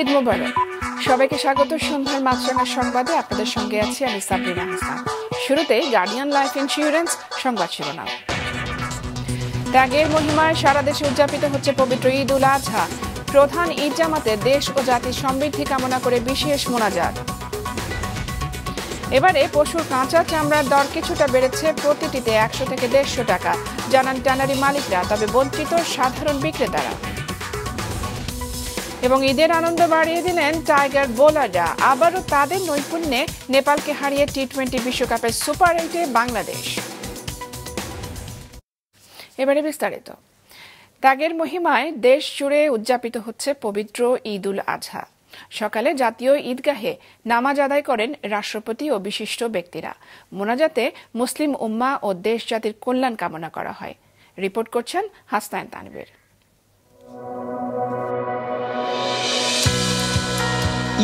ঈদ মোবারক। সবাইকে স্বাগত সন্ধ্যার মাছরাঙা সংবাদে। আপনাদের সঙ্গে আছি আমি সাবরিনা হাসান। শুরুতে গার্ডিয়ান লাইফ ইন্স্যুরেন্স সংবাদ শিরোনাম। ত্যাগের মহিমায় সারা দেশে উদযাপিত হচ্ছে পবিত্র ঈদ উল আজহা। প্রধান ঈদ জামাতে দেশ ও জাতির সমৃদ্ধি কামনা করে বিশেষ মোনাজাত। এবারে পশুর কাঁচা চামড়ার দর কিছুটা বেড়েছে, প্রতিটিতে 100 থেকে 150 টাকা, জানান ট্যানারি মালিকরা, তবে বঞ্চিত সাধারণ বিক্রেতারা। এবং ঈদের আনন্দ বাড়িয়ে দিলেন টাইগার বোলাররা। আবারও তাদের নৈপুণ্যে নেপালকে হারিয়ে টি-20 বিশ্বকাপের সুপার 8-এ বাংলাদেশ। এবারে বিস্তারিত। ত্যাগের মহিমায় দেশ জুড়ে উদযাপিত হচ্ছে পবিত্র ঈদ উল আজহা। সকালে জাতীয় ঈদগাহে নামাজ আদায় করেন রাষ্ট্রপতি ও বিশিষ্ট ব্যক্তিরা। মোনাজাতে মুসলিম উম্মাহ ও দেশ জাতির কল্যাণ কামনা করা হয়। রিপোর্ট করছেন হাসনাইন তানভীর।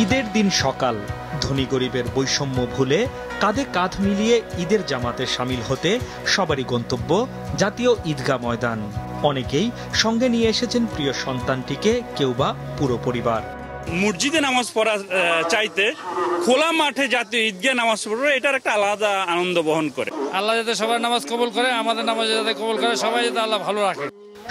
ঈদের দিন সকাল, ধনী গরিবের বৈষম্য ভুলে কাঁধে কাঁধ মিলিয়ে ঈদের জামাতে সামিল হতে সবারই গন্তব্য জাতীয় ঈদগাহ ময়দান। অনেকেই সঙ্গে নিয়ে এসেছেন প্রিয় সন্তানটিকে, কেউ বা পুরো পরিবার। মসজিদে নামাজ পড়া চাইতে খোলা মাঠে জাতীয় ঈদগাহ নামাজ পড়বো, এটার একটা আলাদা আনন্দ বহন করে। আল্লাহ যাতে সবার নামাজ কবুল করে, আমাদের নামাজ যাতে কবুল করে, সবাই যাতে আল্লাহ ভালো রাখে।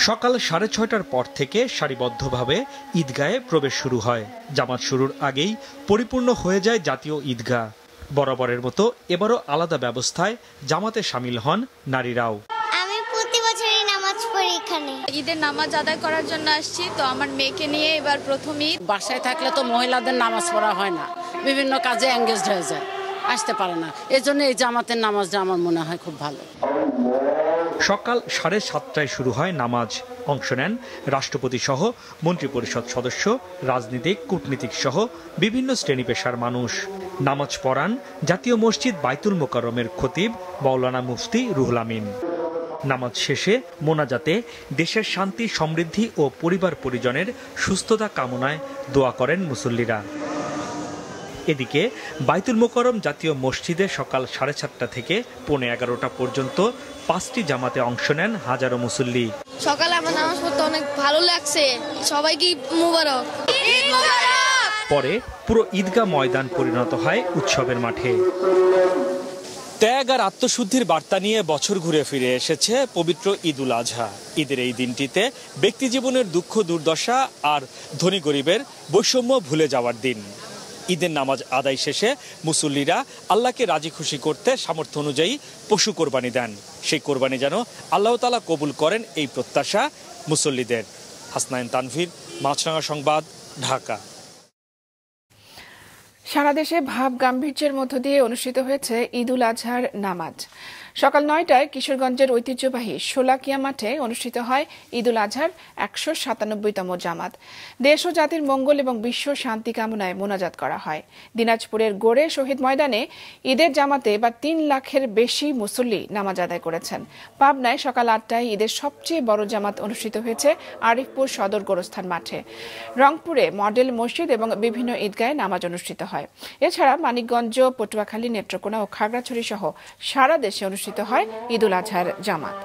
সকাল 6:30টার পর থেকে সারিবদ্ধভাবে ঈদগাহে প্রবেশ শুরু হয়। জামাত শুরুর আগেই পরিপূর্ণ হয়ে যায় জাতীয় ঈদগাহ। বরাবরের মতো এবারও আলাদা ব্যবস্থায় জামাতে সামিল হন নারীরাও। আমি প্রতি বছরই নামাজ পড়ি এখানে। ঈদের নামাজ আদায় করার জন্য আসছি, তো আমার মেয়েকে নিয়ে এবার প্রথম ঈদ। বাসায় থাকলে তো মহিলাদের নামাজ পড়া হয় না, বিভিন্ন কাজে এঙ্গেজড হয়ে যায়, আসতে পারে না। এজন্য এই জামাতের নামাজটা আমার মনে হয় খুব ভালো। সকাল 7:30টায় শুরু হয় নামাজ। অংশ নেন রাষ্ট্রপতি সহ মন্ত্রিপরিষদ সদস্য, রাজনীতিক, কূটনীতিক সহ বিভিন্ন শ্রেণী পেশার মানুষ। নামাজ পড়ান জাতীয় মসজিদ বাইতুল মোকাররমের খতিব মাওলানা মুফতি রুহুল আমিন। নামাজ শেষে মোনাজাতে দেশের শান্তি, সমৃদ্ধি ও পরিবার পরিজনের সুস্থতা কামনায় দোয়া করেন মুসল্লিরা। এদিকে বাইতুল মোকাররম জাতীয় মসজিদে সকাল 7:30টা থেকে 11:15টা পর্যন্ত 5টি জামাতে অংশ নেন হাজারো মুসল্লি। সকালে আমার নামাজ পড়তে অনেক ভালো লাগছে। সবাইকে মুবারক। পরে পুরো ঈদগাহ ময়দান পরিণত হয় উৎসবের মাঠে। ত্যাগ আর আত্মশুদ্ধির বার্তা নিয়ে বছর ঘুরে ফিরে এসেছে পবিত্র ঈদ উল আজহা। ঈদের এই দিনটিতে ব্যক্তি জীবনের দুঃখ দুর্দশা আর ধনী গরিবের বৈষম্য ভুলে যাওয়ার দিন। ঈদের নামাজ আদায় শেষে মুসল্লিরা আল্লাহকে রাজি খুশি করতে সামর্থ্য অনুযায়ী পশু কোরবানি দেন। সেই কোরবানি যেন আল্লাহ তাআলা কবুল করেন, এই প্রত্যাশা মুসল্লিদের। হাসনাইন তানভীর, মাছরাঙা সংবাদ, ঢাকা। সারা দেশে ভাব গাম্ভীর্যের মধ্য দিয়ে অনুষ্ঠিত হয়েছে ঈদ উল আজহার নামাজ। সকাল 9টায় কিশোরগঞ্জের ঐতিহ্যবাহী শোলাকিয়া মাঠে অনুষ্ঠিত হয় ঈদ উল আজহার 197তম জামাত। দেশ ও জাতির মঙ্গল এবং বিশ্ব শান্তি কামনায় মোনাজাত করা হয়। দিনাজপুরের গোড়ে শহীদ ময়দানে ঈদের জামাতে এবার 3 লাখের বেশি মুসল্লি নামাজ আদায় করেছেন। পাবনায় সকাল 8টায় ঈদের সবচেয়ে বড় জামাত অনুষ্ঠিত হয়েছে আরিফপুর সদর গোরস্থান মাঠে। রংপুরে মডেল মসজিদ এবং বিভিন্ন ঈদগাহে নামাজ অনুষ্ঠিত হয়। এছাড়া মানিকগঞ্জ, পটুয়াখালী, নেত্রকোনা ও খাগড়াছড়ি সহ সারা দেশে অনুষ্ঠিত হয় ঈদ উল আজহার জামাত।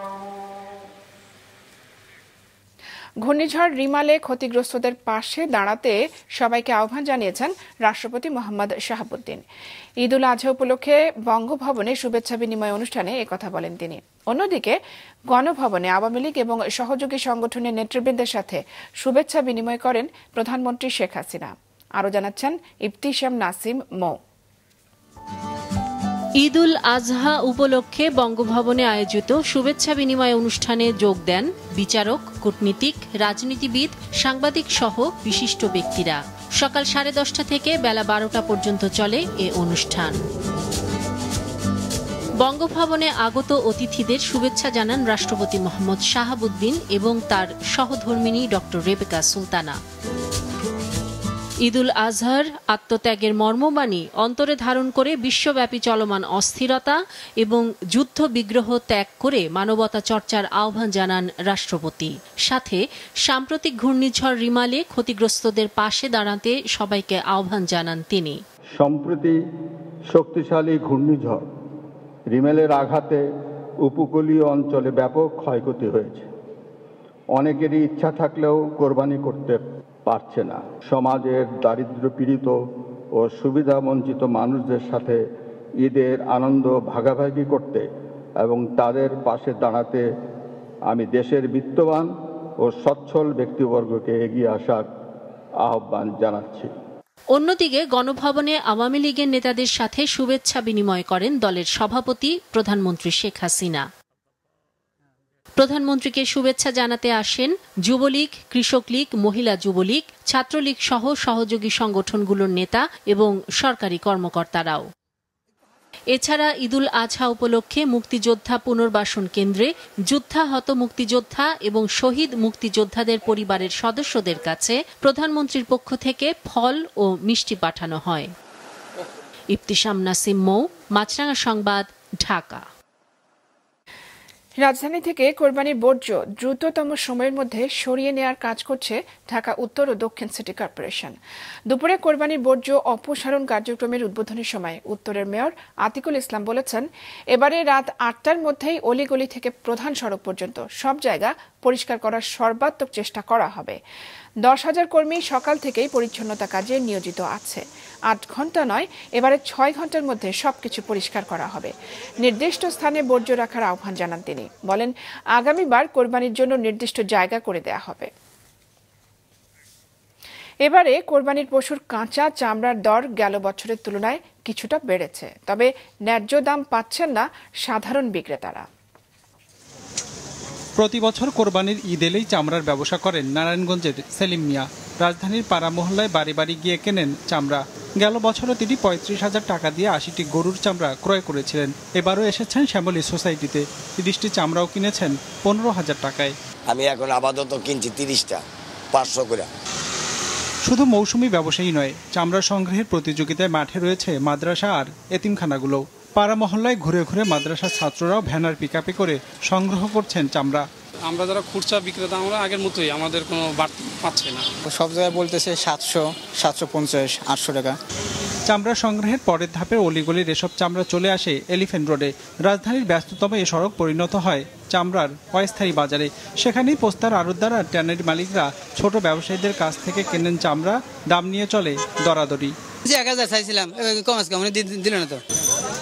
ঘূর্ণিঝড় রিমালে ক্ষতিগ্রস্তদের পাশে দাঁড়াতে সবাইকে আহ্বান জানিয়েছেন রাষ্ট্রপতি মোহাম্মদ শাহাবুদ্দিন। ঈদ উল আজহা উপলক্ষে বঙ্গভবনে শুভেচ্ছা বিনিময় অনুষ্ঠানে একথা বলেন তিনি। অন্যদিকে গণভবনে আওয়ামী লীগ এবং সহযোগী সংগঠনের নেতৃবৃন্দের সাথে শুভেচ্ছা বিনিময় করেন প্রধানমন্ত্রী শেখ হাসিনা। আরও জানাচ্ছেন ইবতিসাম নাসিম মৌ। ঈদ উল আজহা উপলক্ষে বঙ্গভবনে আয়োজিত শুভেচ্ছা বিনিময় অনুষ্ঠানে যোগ দেন বিচারক, কূটনীতিক, রাজনীতিবিদ, সাংবাদিক সহ বিশিষ্ট ব্যক্তিরা। সকাল 10:30 থেকে বেলা 12টা পর্যন্ত চলে এ অনুষ্ঠান। বঙ্গভবনে আগত অতিথিদের শুভেচ্ছা জানান রাষ্ট্রপতি মোহাম্মদ শাহাবুদ্দিন এবং তার সহধর্মিণী ডক্টর রেবেকা সুলতানা। ঈদুল আজহার আত্মত্যাগের মর্মবাণী অন্তরে ধারণ করে বিশ্বব্যাপী চলমান অস্থিরতা এবং যুদ্ধ বিগ্রহ ত্যাগ করে মানবতা চর্চার আহ্বান জানান রাষ্ট্রপতি। সাথে সাম্প্রতিক ঘূর্ণিঝড় রিমালে ক্ষতিগ্রস্তদের পাশে দাঁড়াতে সবাইকে আহ্বান জানান তিনি। সম্প্রতি শক্তিশালী ঘূর্ণিঝড় রিমেলের আঘাতে উপকূলীয় অঞ্চলে ব্যাপক ক্ষয়ক্ষতি হয়েছে। অনেকেরই ইচ্ছা থাকলেও কোরবানি করতে পারছে না। সমাজের দারিদ্র্য পীড়িত ও সুবিধা বঞ্চিত মানুষদের সাথে ঈদের আনন্দ ভাগাভাগি করতে এবং তাদের পাশে দাঁড়াতে আমি দেশের বিত্তবান ও সচ্ছল ব্যক্তিবর্গকে এগিয়ে আসার আহ্বান জানাচ্ছি। অন্যদিকে গণভবনে আওয়ামী লীগের নেতাদের সাথে শুভেচ্ছা বিনিময় করেন দলের সভাপতি প্রধানমন্ত্রী শেখ হাসিনা। প্রধানমন্ত্রীকে শুভেচ্ছা জানাতে আসেন যুবলীগ, কৃষক লীগ, মহিলা যুবলীগ, ছাত্রলীগ সহ সহযোগী সংগঠনগুলোর নেতা এবং সরকারি কর্মকর্তারাও। এছাড়া ঈদুল আজহা উপলক্ষে মুক্তিযোদ্ধা পুনর্বাসন কেন্দ্রে যুদ্ধাহত মুক্তিযোদ্ধা এবং শহীদ মুক্তিযোদ্ধাদের পরিবারের সদস্যদের কাছে প্রধানমন্ত্রীর পক্ষ থেকে ফল ও মিষ্টি পাঠানো হয়। ইফতিসাম নাসিম মৌ, মাছরাঙা সংবাদ, ঢাকা। রাজধানী থেকে কোরবানির বর্জ্য দ্রুততম সময়ের মধ্যে সরিয়ে নেওয়ার কাজ করছে ঢাকা উত্তর ও দক্ষিণ সিটি কর্পোরেশন। দুপুরে কোরবানির বর্জ্য অপসারণ কার্যক্রমের উদ্বোধনের সময় উত্তরের মেয়র আতিকুল ইসলাম বলেছেন, এবারে রাত ৮টার মধ্যেই অলিগলি থেকে প্রধান সড়ক পর্যন্ত সব জায়গা পরিষ্কার করার সর্বাত্মক চেষ্টা করা হবে। ১০,০০০ কর্মী সকাল থেকেই পরিচ্ছন্নতা কাজে নিয়োজিত আছে। ৮ ঘন্টা নয়, এবারে ৬ ঘন্টার মধ্যে সবকিছু পরিষ্কার করা হবে। নির্দিষ্ট স্থানে বর্জ্য রাখার আহ্বান জানান তিনি। বলেন, আগামীবার কোরবানির জন্য নির্দিষ্ট জায়গা করে দেয়া হবে। এবারে কোরবানির পশুর কাঁচা চামড়ার দর গেল বছরের তুলনায় কিছুটা বেড়েছে, তবে ন্যায্য দাম পাচ্ছেন না সাধারণ বিক্রেতারা। প্রতি বছর কোরবানির ঈদ এলেই চামড়ার ব্যবসা করেন নারায়ণগঞ্জের সেলিম মিয়া। রাজধানীর পাড়া মহল্লায় বাড়ি বাড়ি গিয়ে কেনেন চামড়া। গেল বছরও তিনি ৩৫,০০০ টাকা দিয়ে ৮০টি গরুর চামড়া ক্রয় করেছিলেন। এবারও এসেছেন শ্যামলী সোসাইটিতে, ৩০টি চামড়াও কিনেছেন ১৫,০০০ টাকায়। আমি এখন আপাতত কিনছি ৩০টা, ৫০০ করে। শুধু মৌসুমি ব্যবসায়ী নয়, চামড়া সংগ্রহের প্রতিযোগিতায় মাঠে রয়েছে মাদ্রাসা আর এতিমখানাগুলো। পাড়া মহল্লায় ঘুরে ঘুরে মাদ্রাসার ছাত্ররাও ভ্যানার পিকআপে করে সংগ্রহ করছেন চামড়া। আমরা যারা খুচরা বিক্রেতা, আমরা আগের মতোই, আমাদের কোনো বাড়তি পাচ্ছে না। সব জায়গায় বলতেছে ৭০০, ৭৫০, ৮০০ টাকা। চামড়া সংগ্রহের পরের ধাপে অলিগলির এসব চামড়া চলে আসে এলিফ্যান্ট রোডে। রাজধানীর ব্যস্ততম এ সড়ক পরিণত হয় চামড়ার অস্থায়ী বাজারে। সেখানেই পোস্তার আড়তদার আর ট্যানারি মালিকরা ছোট ব্যবসায়ীদের কাছ থেকে কেনেন চামড়া। দাম নিয়ে চলে দরাদরি। ১,০০০ চাইছিলাম, দিল না তো।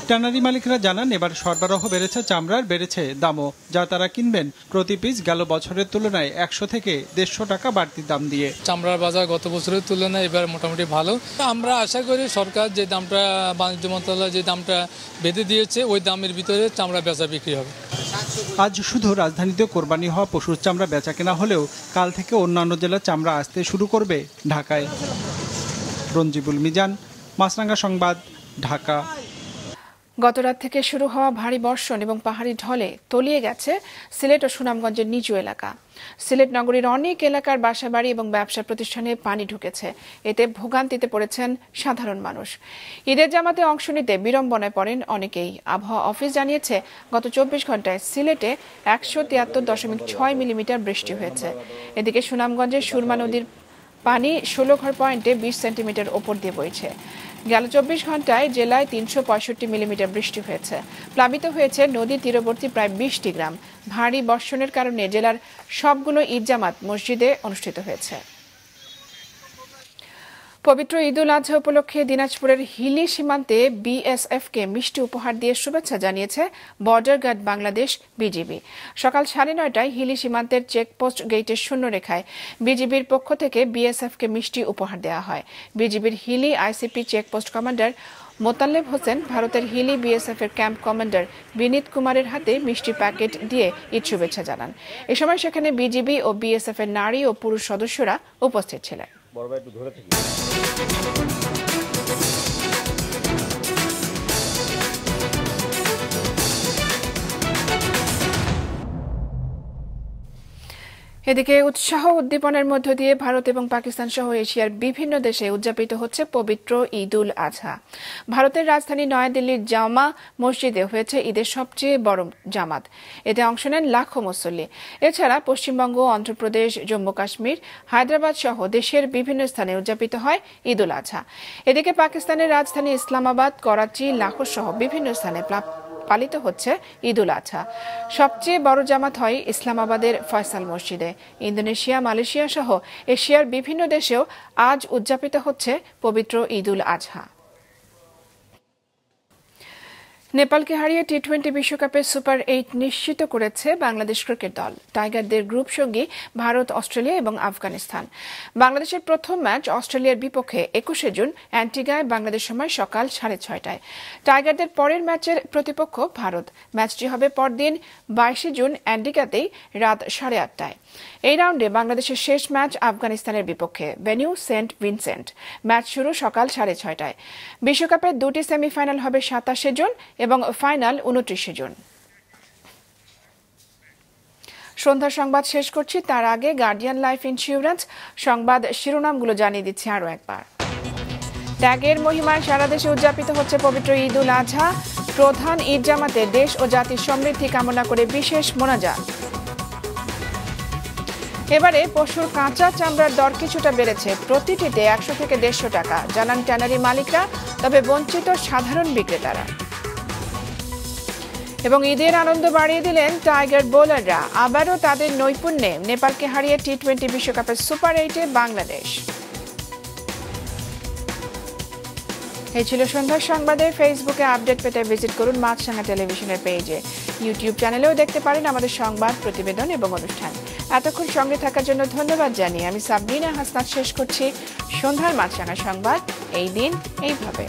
ট্যানারি মালিকরা জানান, এবার সরবরাহ বেড়েছে চামড়ার, বেড়েছে দামও। যা তারা কিনবেন প্রতি পিস গেল বছরের তুলনায় ১০০ থেকে ১৫০ টাকা বাড়তি দাম দিয়ে। চামড়ার বাজার গত বছরের তুলনায় এবার মোটামুটি ভালো। আমরা আশা করি সরকার যে দামটা, বাণিজ্য মন্ত্রণালয় যে দামটা বেঁধে দিয়েছে, ওই দামের ভিতরে চামড়া বেচা বিক্রি হবে। আজ শুধু রাজধানীতে কোরবানি হওয়া পশুর চামড়া বেচা কেনা হলেও কাল থেকে অন্যান্য জেলার চামড়া আসতে শুরু করবে ঢাকায়। রঞ্জিবুল মিজান, মাছরাঙা সংবাদ, ঢাকা। গতরাত থেকে শুরু হওয়া ভারী বর্ষণ এবং পাহাড়ি ঢলে তলিয়ে গেছে সিলেট ও সুনামগঞ্জের নিচু এলাকা। সিলেট নগরীর অনেক এলাকার বাসাবাড়ি এবং ব্যবসা প্রতিষ্ঠানে পানি ঢুকেছে। এতে ভোগান্তিতে পড়েছেন সাধারণ মানুষ। ঈদের জামাতে অংশ নিতে বিড়ম্বনায় পড়েন অনেকেই। আবহাওয়া অফিস জানিয়েছে, গত ২৪ ঘন্টায় সিলেটে ১৭৩.৬ মিলিমিটার বৃষ্টি হয়েছে। এদিকে সুনামগঞ্জের সুরমা নদীর পানি ১৬ পয়েন্টে ২০ সেন্টিমিটার ওপর দিয়ে বইছে। গেল ২৪ ঘন্টায় জেলায় ৩৬৫ মিলিমিটার বৃষ্টি হয়েছে। প্লাবিত হয়েছে নদী তীরবর্তী প্রায় ২০টি গ্রাম। ভারী বর্ষণের কারণে জেলার সবগুলো ঈদ জামাত মসজিদে অনুষ্ঠিত হয়েছে। পবিত্র ঈদুল আজহা উপলক্ষে দিনাজপুরের হিলি সীমান্তে বিএসএফকে মিষ্টি উপহার দিয়ে শুভেচ্ছা জানিয়েছে বর্ডার গার্ড বাংলাদেশ বিজিবি। সকাল ৯:৩০টায় হিলি সীমান্তের চেকপোস্ট গেটের শূন্যরেখায় বিজিবির পক্ষ থেকে বিএসএফকে মিষ্টি উপহার দেওয়া হয়। বিজিবির Hili ICP checkpost commander Motalleb Hossain ভারতের হিলি বিএসএফ এর ক্যাম্প কমান্ডার বিনীত কুমারের হাতে মিষ্টি প্যাকেট দিয়ে ঈদ শুভেচ্ছা জানান। এ সময় সেখানে বিজিবি ও বিএসএফ এর নারী ও পুরুষ সদস্যরা উপস্থিত ছিলেন। এদিকে উৎসাহ উদ্দীপনের মধ্য দিয়ে ভারত এবং পাকিস্তান সহ এশিয়ার বিভিন্ন দেশে উদযাপিত হচ্ছে পবিত্র ঈদ উল আজহা। ভারতের রাজধানী নয়াদিল্লির জামা মসজিদে হয়েছে ঈদের সবচেয়ে বড় জামাত। এতে অংশ নেন লাখো মুসল্লি। এছাড়া পশ্চিমবঙ্গ, অন্ধ্রপ্রদেশ, জম্মু কাশ্মীর, হায়দ্রাবাদ সহ দেশের বিভিন্ন স্থানে উদযাপিত হয় ঈদ উল আজহা। এদিকে পাকিস্তানের রাজধানী ইসলামাবাদ, করাচি, লাহোর সহ বিভিন্ন স্থানে পালিত হচ্ছে ঈদ উল আজহা। সবচেয়ে বড় জামাত হয় ইসলামাবাদের ফয়সাল মসজিদে। ইন্দোনেশিয়া, মালয়েশিয়া সহ এশিয়ার বিভিন্ন দেশেও আজ উদযাপিত হচ্ছে পবিত্র ঈদ উল আজহা। নেপালকে হারিয়ে টি-20 বিশ্বকাপের সুপার 8 নিশ্চিত করেছে বাংলাদেশ ক্রিকেট দল। টাইগারদের গ্রুপ সঙ্গী ভারত, অস্ট্রেলিয়া এবং আফগানিস্তান। বাংলাদেশের প্রথম ম্যাচ অস্ট্রেলিয়ার বিপক্ষে 21শে জুন অ্যান্টিগায় বাংলাদেশ সময় সকাল 6:30টায়। টাইগারদের পরের ম্যাচের প্রতিপক্ষ ভারত। ম্যাচটি হবে পরদিন 22শে জুন অ্যান্টিগাতেই রাত 8:30টায়। এই রাউন্ডে বাংলাদেশের শেষ ম্যাচ আফগানিস্তানের বিপক্ষে, ভেন্যু সেন্ট ভিনসেন্ট। ম্যাচ শুরু সকাল 6:30টায়। বিশ্বকাপের দুটি সেমিফাইনাল হবে 27শে জুন এবং ফাইনাল 29শে জুন। সন্ধ্যার সংবাদ শেষ করছি, তার আগে গার্ডিয়ান লাইফ ইন্স্যুরেন্স সংবাদ শিরোনামগুলো জানিয়ে দিচ্ছি আরও একবার। ত্যাগের মহিমায় সারা দেশে উদযাপিত হচ্ছে পবিত্র ঈদ উল আজহা। প্রধান ঈদ জামাতে দেশ ও জাতির সমৃদ্ধি কামনা করে বিশেষ মোনাজাত। এবারে পশুর কাঁচা চামড়ার দর কিছুটা বেড়েছে, প্রতিটিতে 100 থেকে 150 টাকা, জানান ট্যানারি মালিকরা, তবে বঞ্চিত সাধারণ বিক্রেতারা। এবং ঈদের আনন্দ বাড়িয়ে দিলেন টাইগার বোলাররা। আবারও তাদের নৈপুণ্যে নেপালকে হারিয়ে টি-20 বিশ্বকাপের সুপার 8-এ বাংলাদেশ। এই ছিল সন্ধ্যার সংবাদে। ফেসবুকে আপডেট পেতে ভিজিট করুন মাছরাঙা টেলিভিশনের পেজে। ইউটিউব চ্যানেলেও দেখতে পারেন আমাদের সংবাদ, প্রতিবেদন এবং অনুষ্ঠান। এতক্ষণ সঙ্গে থাকার জন্য ধন্যবাদ জানিয়ে আমি সাবরিনা হাসনাত শেষ করছি সন্ধ্যার মাছরাঙা সংবাদ। এই দিন এইভাবে।